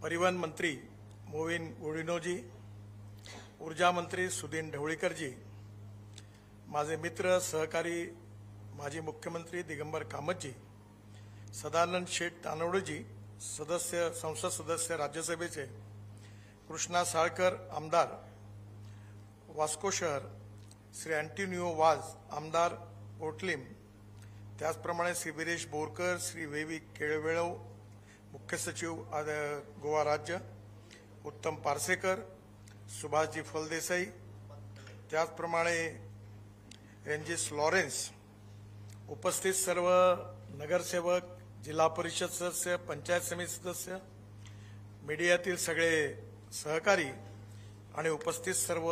परिवहन मंत्री मोविन गुडिनोजी, ऊर्जा मंत्री सुदीन ढवळीकरजी, माझे मित्र सहकारी माजी मुख्यमंत्री दिगंबर कामतजी, सदानंद शेठ तानवडेजी, संसद सदस्य राज्यसभेचे, कृष्णा साळकर आमदार वास्को शहर, श्री अँटोनियो वाज आमदार पोर्टलिम, त्याचप्रमाणे श्री वीरेश बोरकर, श्री वेवी केळवेळव मुख्य सचिव गोवा राज्य, उत्तम पारसेकर, सुभाषजी फलदेसाई, त्याचप्रमाणे रेंजिस लॉरेन्स, उपस्थित सर्व नगरसेवक, जिल्हा परिषद सदस्य, पंचायत समिती सदस्य, मीडियातील सगळे सहकारी आणि उपस्थित सर्व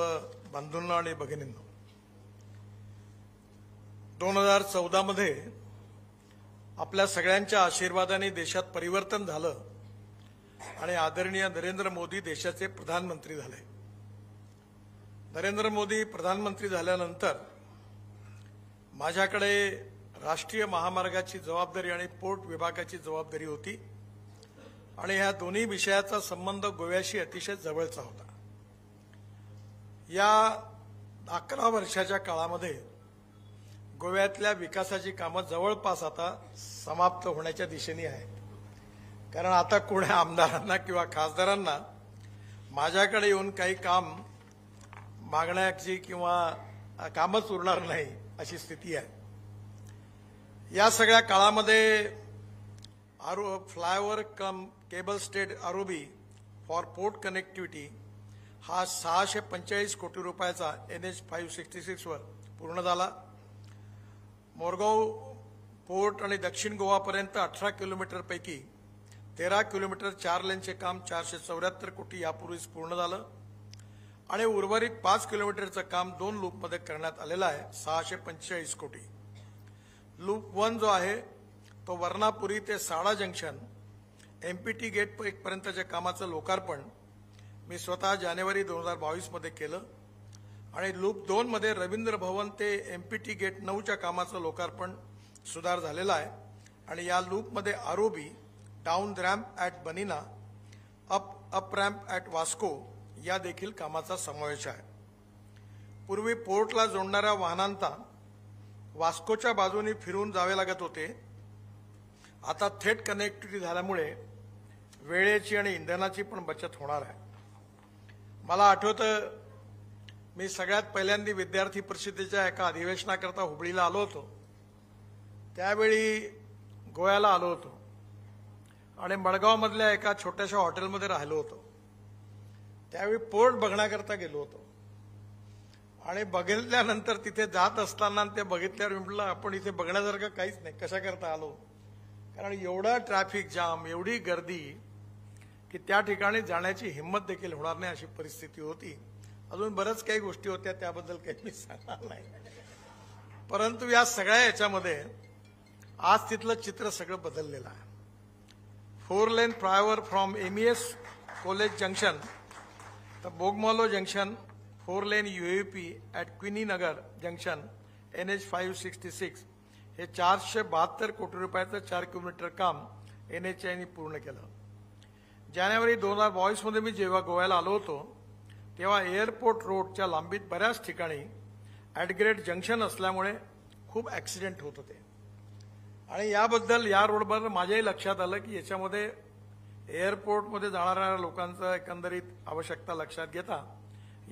बंधूंनो आणि भगिनींनो, 2014 मध्ये आपल्या सगळ्यांच्या आशीर्वादाने देशात परिवर्तन झालं आणि आदरणीय नरेंद्र मोदी देशाचे प्रधानमंत्री झाले। नरेंद्र मोदी प्रधानमंत्री झाल्यानंतर माझ्याकडे राष्ट्रीय महामार्गाची जबाबदारी आणि पोर्ट विभागाची जबाबदारी होती आणि ह्या दोन्ही विषयाचा संबंध गोव्याशी अतिशय जवळचा होता। या 11 वर्षाच्या काळामध्ये गोव्यातल्या विकासाची कामं जवळपास आता समाप्त होण्याच्या दिशेने आहेत, कारण आता कोण्या आमदारांना किंवा खासदारांना माझ्याकडे येऊन काही काम मागण्याची किंवा कामच उरणार नाही अशी स्थिती आहे। या सगळ्या काळामध्ये flyover come cable stayed ROB for port connectivity हा 645 कोटी रुपयाचा NH 566 वर पूर्ण झाला। मोरगाव पोर्ट आणि दक्षिण गोवापर्यंत 18 किलोमीटर पैकी 13 किलोमीटर 4 लेनचे काम 474 कोटी यापूर्वीच पूर्ण झालं आणि उर्वरित 5 किलोमीटरचं काम 2 लूपमध्ये करण्यात आलेलं आहे, 645 कोटी। लूप 1 जो आहे तो वर्णापुरी ते साडा जंक्शन MPT गेट पर्यंतच्या कामाचं लोकार्पण मी स्वतः जानेवारी 2022 मध्ये केलं आणि लूप 2 मध्ये रवींद्र भवन ते MPT गेट 9च्या कामाचं लोकार्पण सुधार झालेला आहे आणि या लूपमध्ये ROB, down ramp at Banina, up ramp at Vasco या देखील कामाचा समावेश आहे। पूर्वी पोर्टला जोडणाऱ्या वाहनांना वास्कोच्या बाजूने फिरून जावे लागत होते, आता थेट कनेक्टिव्हिटी झाल्यामुळे वेळेची आणि इंधनाची पण बचत होणार आहे। मला आठवतं मी सगळ्यात पहिल्यांदा विद्यार्थी परिषदेच्या एका अधिवेशनाकरता हुबळीला आलो होतो, त्यावेळी गोव्याला आलो होतो आणि मडगावमधल्या एका छोट्याशा हॉटेलमध्ये राहिलो होतो। त्यावेळी पोर्ट बघण्याकरता गेलो होतो आणि बघितल्यानंतर तिथे जात असताना ते बघितल्यावर म्हटलं आपण इथे बघण्यासारखं काहीच नाही, कशाकरता आलो, कारण एवढा ट्रॅफिक जाम, एवढी गर्दी की त्या ठिकाणी जाण्याची हिंमत देखील होणार नाही अशी परिस्थिती होती। अजून बऱ्याच काही गोष्टी होत्या त्याबद्दल काही मी सांगणार नाही, परंतु या सगळ्या याच्यामध्ये आज तिथलं चित्र सगळं बदललेलं आहे। 4 lane flyover from MES college junction तर Bogmalo junction, 4 lane UAP at Queeny Nagar junction NH 566 हे 472 कोटी रुपयाचं 4 किलोमीटर काम NHAI ने पूर्ण केलं। जानेवारी 2022 मध्ये मी जेव्हा गोव्याला आलो होतो तेव्हा एअरपोर्ट रोडच्या लांबीत बऱ्याच ठिकाणी ॲटग्रेड जंक्शन असल्यामुळे खूप ॲक्सिडेंट होत होते आणि याबद्दल या रोडवर माझ्याही लक्षात आलं की याच्यामध्ये एअरपोर्टमध्ये जाणाऱ्या लोकांचं एकंदरीत आवश्यकता लक्षात घेता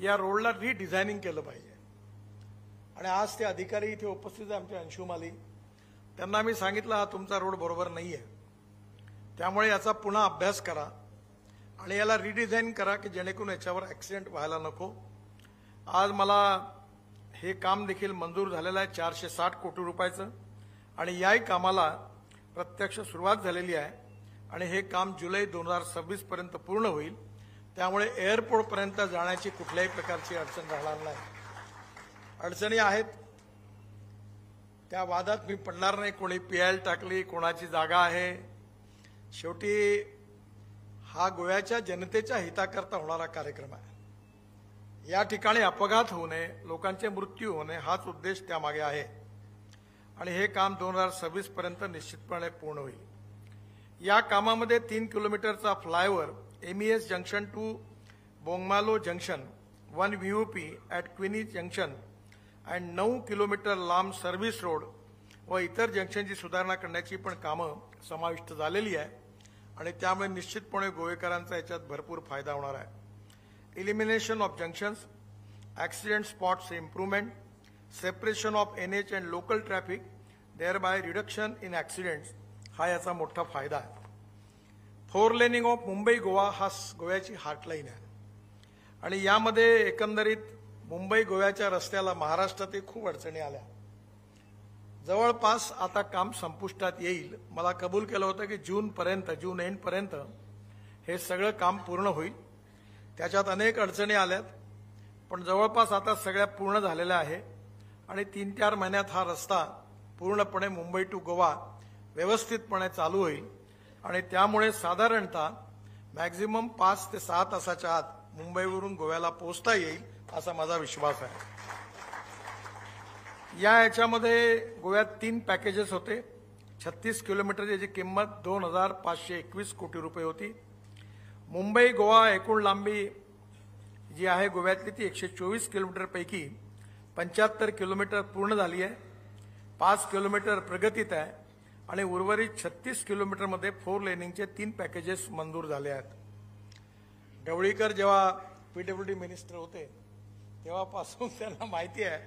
या रोडला रिडिझायनिंग केलं पाहिजे। आणि आज ते अधिकारी इथे उपस्थित आहे, आमचे अंशुम आली, त्यांना मी सांगितलं हा तुमचा रोड बरोबर नाही आहे, त्यामुळे याचा पुन्हा अभ्यास करा आणि याला रिडिझाईन करा की जेणेकरून याच्यावर ॲक्सिडेंट व्हायला नको। आज मला हे काम देखील मंजूर झालेलं आहे 460 कोटी रुपयाचं आणि याही कामाला प्रत्यक्ष सुरुवात झालेली आहे आणि हे काम जुलै 2026 पर्यंत पूर्ण होईल, त्यामुळे एअरपोर्टपर्यंत जाण्याची कुठल्याही प्रकारची अडचण राहणार नाही। अडचणी आहेत त्या वादात मी पडणार नाही, कोणी PIL टाकली, कोणाची जागा आहे, शेवटी हा गोव्याच्या जनतेच्या हिताकरता होणारा कार्यक्रम आहे। या ठिकाणी अपघात होऊ नये, लोकांचे मृत्यू होऊ नये हाच उद्देश त्यामागे आहे आणि हे काम 2026 पर्यंत निश्चितपणे पूर्ण होईल। या कामामध्ये 3 किलोमीटरचा flyover MES junction to Bongmalo junction, 1 VOP at Queenie junction and 9 kilometre लांब सर्व्हिस रोड व इतर जंक्शनची सुधारणा करण्याची पण कामं समाविष्ट झालेली आहे आणि त्यामुळे निश्चितपणे गोवेकरांचा याच्यात भरपूर फायदा होणार आहे। Elimination of junctions, accident spots improvement, separation of NH and local traffic, thereby reduction in accidents हा याचा मोठा फायदा आहे। 4 लेनिंग ऑफ मुंबई गोवा हा गोव्याची हार्टलाईन आहे आणि यामध्ये एकंदरीत मुंबई गोव्याच्या रस्त्याला महाराष्ट्रात खूप अडचणी आल्या। जवळपास आता काम संपुष्टात येईल। मला कबूल केलं होतं की जून एंड पर्यंत हे सगळं काम पूर्ण होईल। त्याच्यात अनेक अडचणी आल्यात पण जवळपास आता सगळ्या पूर्ण झालेल्या आहे आणि 3-4 महिन्यात हा रस्ता पूर्णपणे मुंबई टू गोवा व्यवस्थितपणे चालू होईल आणि त्यामुळे साधारणतः मॅक्झिमम 5 ते 6 तासाच्या आत मुंबईवरून गोव्याला पोहोचता येईल असा माझा विश्वास आहे। याच्यामध्ये गोव्यात 3 पॅकेजेस होते। 36 किलोमीटर याची किंमत 2,521 कोटी रुपये होती। मुंबई गोवा एकूण लांबी जी आहे गोव्यातली ती 124 किलोमीटर पैकी 75 किलोमीटर पूर्ण झाली आहे, 5 किलोमीटर प्रगतीत आहे आणि उर्वरित 36 किलोमीटरमध्ये 4 लेनिंगचे 3 पॅकेजेस मंजूर झाले आहेत। ढवळीकर जेव्हा PWD मिनिस्टर होते तेव्हापासून त्यांना माहिती आहे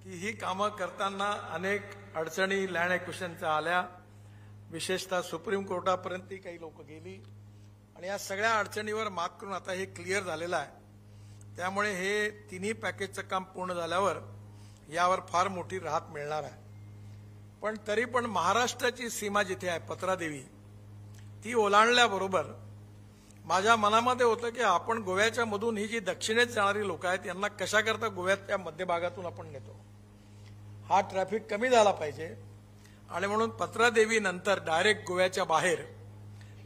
की ही कामं करताना अनेक अडचणी लँड ॲक्विजिशनच्या आल्या, विशेषतः सुप्रीम कोर्टापर्यंत काही लोक गेली आणि या सगळ्या अडचणीवर मात करून आता हे क्लिअर झालेलं आहे। त्यामुळे हे 3ही पॅकेजचं काम पूर्ण झाल्यावर यावर फार मोठी राहत मिळणार आहे। पण तरी पण महाराष्ट्राची सीमा जिथे आहे पत्रादेवी ती ओलांडल्याबरोबर माझ्या मनामध्ये होतं की आपण गोव्याच्या मधून ही जी दक्षिणेत जाणारी लोक आहेत यांना कशा करता गोव्याच्या मध्यभागातून आपण नेतो, हा ट्रॅफिक कमी झाला पाहिजे आणि म्हणून पत्रादेवी नंतर डायरेक्ट गोव्याच्या बाहेर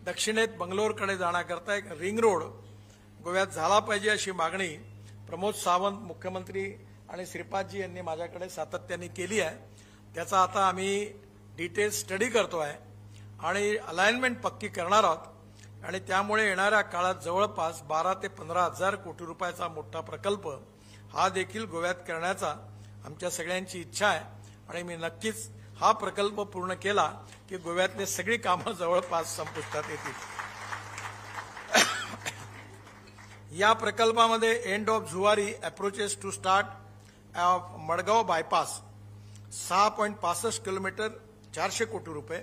दक्षिणेत बंगलोरकडे जाण्याकरता एक रिंग रोड गोव्यात झाला पाहिजे अशी मागणी प्रमोद सावंत मुख्यमंत्री आणि श्रीपादजी यांनी माझ्याकडे सातत्याने केली आहे। त्याचा आता आम्ही डिटेल स्टडी करतोय आणि अलाइनमेंट पक्की करणार आहोत आणि त्यामुळे येणाऱ्या काळात जवळपास 12 ते 15 हजार कोटी रुपयाचा मोठा प्रकल्प हा देखील गोव्यात करण्याचा आमच्या सगळ्यांची इच्छा आहे आणि मी नक्कीच हा प्रकल्प पूर्ण केला की गोव्यातली सगळी कामं जवळपास संपुष्टात येतील। या प्रकल्पामध्ये end of Zuari approaches to start of Madgaon bypass 6.65 kilometre 400 कोटी रुपये,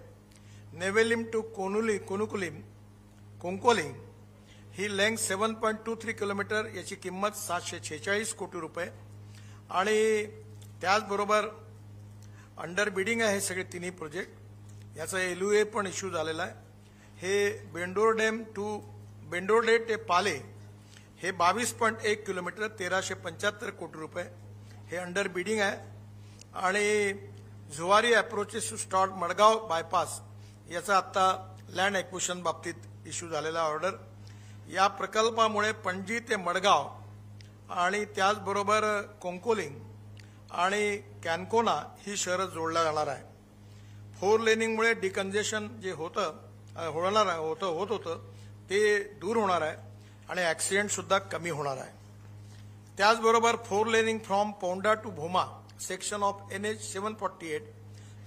नेवेलिम टू कोंकोलिम ही लेंथ 7.23 किलोमीटर याची किंमत 746 कोटी रुपये आणि त्याचबरोबर अंडर बिडिंग आहे हे सगळे 3ही प्रोजेक्ट। याचा LOA पण इश्यू झालेला आहे। हे बेंडोर्डे ते पाले हे 22.1 किलोमीटर 1375 कोटी रुपये हे अंडर बिडिंग आहे आणि Zuari approaches to start Madgaon bypass याचा आता लँड ॲक्विजिशन बाबतीत इश्यू झालेला ऑर्डर। या प्रकल्पामुळे पणजी ते मडगाव आणि त्याचबरोबर कोंकोलिंग आणि कॅनकोना ही शहरं जोडल्या जाणार आहे। 4 लेनिंगमुळे डिकंजेशन जे होत होतं ते दूर होणार आहे आणि ॲक्सिडेंट सुद्धा कमी होणार आहे। त्याचबरोबर 4 laning from Ponda to Bhoma section of NH 748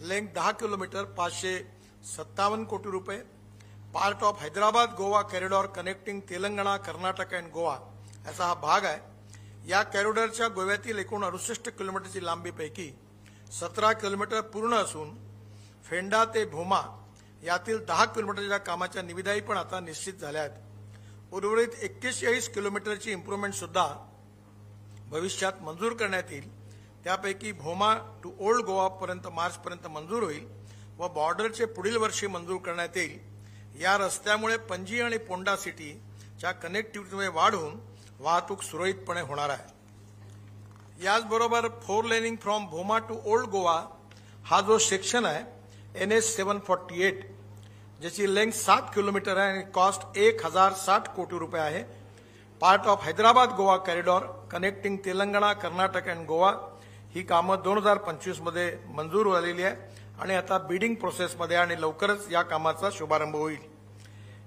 length 10 kilometre 557 कोटी रुपये, part of Hyderabad Goa corridor connecting Telangana Karnataka and Goa याचा हा भाग आहे। या कॉरिडॉरच्या गोव्यातील एकूण 68 किलोमीटरची लांबीपैकी 17 किलोमीटर पूर्ण असून फेंडा ते भोमा यातील 10 किलोमीटरच्या कामाच्या निविदाही पण आता निश्चित झाल्या आहेत। उर्वरित 41 किलोमीटरची इम्प्रूव्हमेंट सुद्धा भविष्यात मंजूर करण्यात येईल। त्यापैकी भोमा टू ओल्ड गोवा पर्यंत मार्चपर्यंत मंजूर होईल व बॉर्डरचे पुढील वर्षी मंजूर करण्यात येईल। या रस्त्यामुळे पणजी आणि पोंडा सिटीच्या कनेक्टिव्हिटीमध्ये वाढ होऊन वाहतूक सुरळीतपणे होणार आहे। याचबरोबर 4 laning from Bhoma to old Goa हा जो सेक्शन आहे NH 748 ज्याची लेंथ 7 किलोमीटर आहे आणि कॉस्ट 1060 कोटी रुपये आहे, part of Hyderabad Goa corridor connecting Telangana Karnataka and Goa ही कामं 2025 मध्ये मंजूर झालेली आहे आणि आता बिडिंग प्रोसेसमध्ये आणि लवकरच या कामाचा शुभारंभ होईल।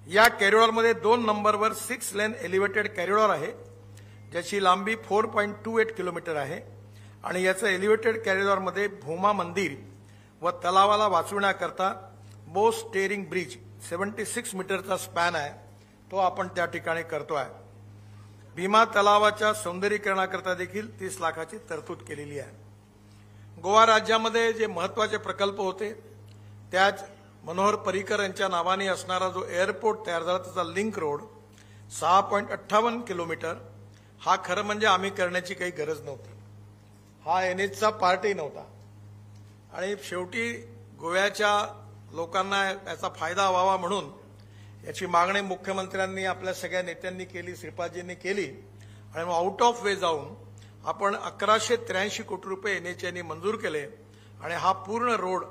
या कॉरिडॉरमध्ये 2 नंबरवर 6 लेन एलिव्हेटेड कॉरिडॉर आहे, ज्याची लांबी 4.28 किलोमीटर आहे आणि याचं एलिव्हेटेड कॉरिडॉरमध्ये भूमा मंदिर व तलावाला वाचविण्याकरता बोस स्टेअरिंग ब्रिज 76 मीटरचा स्पॅन आहे, तो आपण त्या ठिकाणी करतोय. भीमा तलावाच्या सौंदर्यीकरणाकरता देखील 30 लाखाची तरतूद केलेली आहे. गोवा राज्यामध्ये जे महत्वाचे प्रकल्प होते त्यात मनोहर पर्रीकर यांच्या नावाने असणारा जो एअरपोर्ट तयार झाला त्याचा लिंक रोड 6.58 किलोमीटर हा खरं म्हणजे आम्ही करण्याची काही गरज नव्हती. हा एनएचचा पार्टही नव्हता आणि शेवटी गोव्याच्या लोकांना याचा फायदा व्हावा म्हणून याची मागणी मुख्यमंत्र्यांनी आपल्या सगळ्या नेत्यांनी केली, श्रीपादजींनी केली आणि मग आउट ऑफ वे जाऊन आपण 1183 कोटी रुपये एनएचएने मंजूर केले आणि हा पूर्ण रोड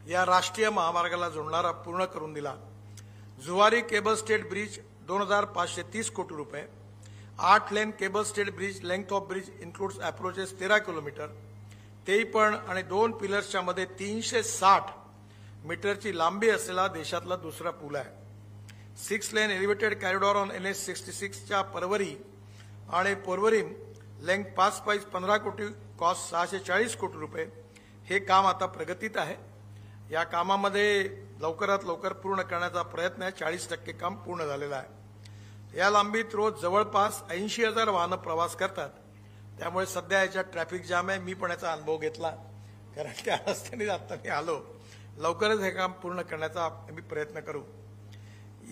या राष्ट्रीय महामार्गाला जोडणारा पूर्ण करून दिला. जुवारी केबल स्टेट ब्रिज 2530 कोटी रुपये, 8 lane cable stayed bridge, length of bridge includes approaches 13 kilometre, तेही पण आणि 2 पिलर्सच्या मध्ये 360 मीटरची लांबी असलेला देशातला दुसरा पूल आहे. 6 लेन elevated corridor on NH 66च्या Porvorim आणि पोरवरीम लेंथ 5/15 कोटी, कॉस्ट 640 कोटी रुपये. हे काम आता प्रगतीत आहे. या कामामध्ये लवकरात लवकर पूर्ण करण्याचा प्रयत्न आहे. 40% काम पूर्ण झालेलं आहे. या लांबीत रोज जवळपास 80,000 वाहनं प्रवास करतात. त्यामुळे सध्या याच्यात ट्रॅफिक जाम आहे. मी पण याचा अनुभव घेतला, कारण त्या रस्त्याने आता मी आलो. लवकरच हे काम पूर्ण करण्याचा आम्ही प्रयत्न करू.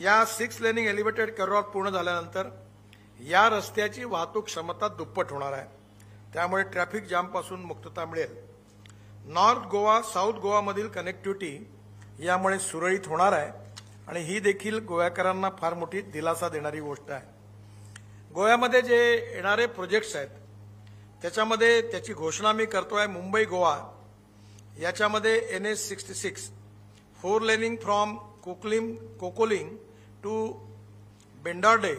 या 6 लेनिंग एलिव्हेटेड कॉरिडॉर पूर्ण झाल्यानंतर या रस्त्याची वाहतूक क्षमता दुप्पट होणार आहे. त्यामुळे ट्रॅफिक जामपासून मुक्तता मिळेल. नॉर्थ गोवा साऊथ गोवामधील कनेक्टिव्हिटी यामुळे सुरळीत होणार आहे आणि ही देखील गोव्याकरांना फार मोठी दिलासा देणारी गोष्ट आहे. गोव्यामध्ये जे येणारे प्रोजेक्ट्स आहेत त्याच्यामध्ये त्याची घोषणा मी करतोय. मुंबई गोवा याच्यामध्ये NH 66 4 लेनिंग फ्रॉम कोकोलिंग to Bendarde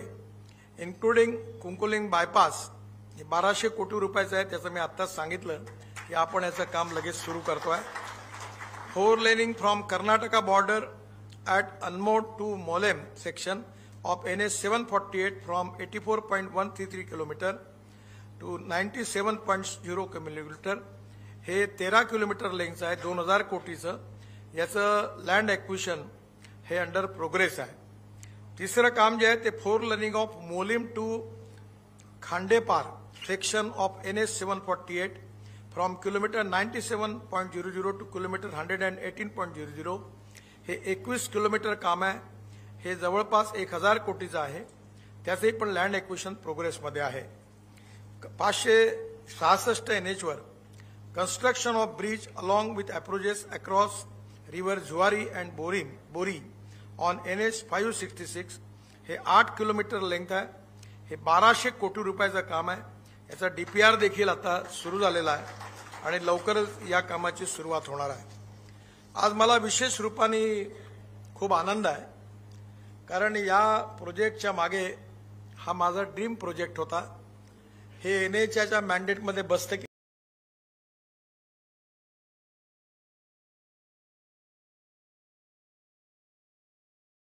including Cuncolim bypass 1200 कोटी रुपयाचं आहे. त्याचं मी आत्ताच सांगितलं की आपण याचं काम लगेच सुरू करतोय. 4 laning from Karnataka border at Anmod to Mollem section of NH 748 from 84.133 kilometre to 97.0 kilometre. हे 13 किलोमीटर लेंथचं आहे, 2000 कोटीचं. याचं लँड ॲक्विशन हे अंडर प्रोग्रेस आहे. तिसरं काम जे आहे ते 4 laning of Mollem to Khandepar section of NH 748 from kilometre 97.00 to kilometre 118.00. हे 21 किलोमीटर काम आहे. हे जवळपास 1000 कोटीचं आहे. त्याचंही पण लँड ॲक्विशन प्रोग्रेसमध्ये आहे. 566 NH वर construction of bridge along with approaches across river Zuari and Bori on NH 566 हे 8 किलोमीटर लेंथ आहे. हे 1200 कोटी रुपयाचं काम आहे. याचा DPR देखील आता सुरू झालेला आहे आणि लवकरच या कामाची सुरुवात होणार आहे. आज मला विशेष रूपाने खूप आनंद आहे, कारण या प्रोजेक्टच्या मागे हा माझा ड्रीम प्रोजेक्ट होता. हे NHच्या मॅन्डेटमध्ये बसतं की